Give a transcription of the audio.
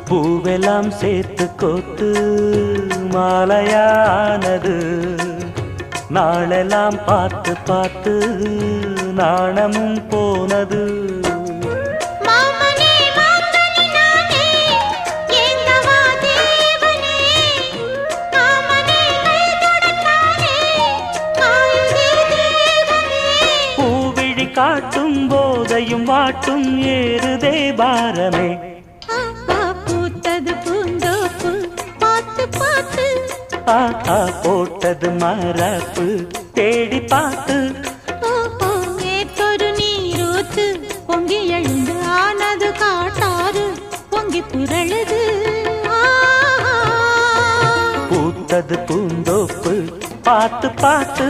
பூவெல்லாம் சேர்த்து கோத்து மாலையானது. நாளெல்லாம் பார்த்து பார்த்து நாணமும் போனது. பூவிழி காட்டும் போதையும் வாட்டும் ஏறுதே பாரமே. பூத்தது பூந்தோப்பு பார்த்து பார்த்து போட்டது மரப்பு தேடி பார்த்து. ஏற்கொரு நீரூத்து பொங்கி எழுந்து ஆனது காட்டாறு பொங்கி புரழுது. பூத்தது பூந்தோப்பு பார்த்து பார்த்து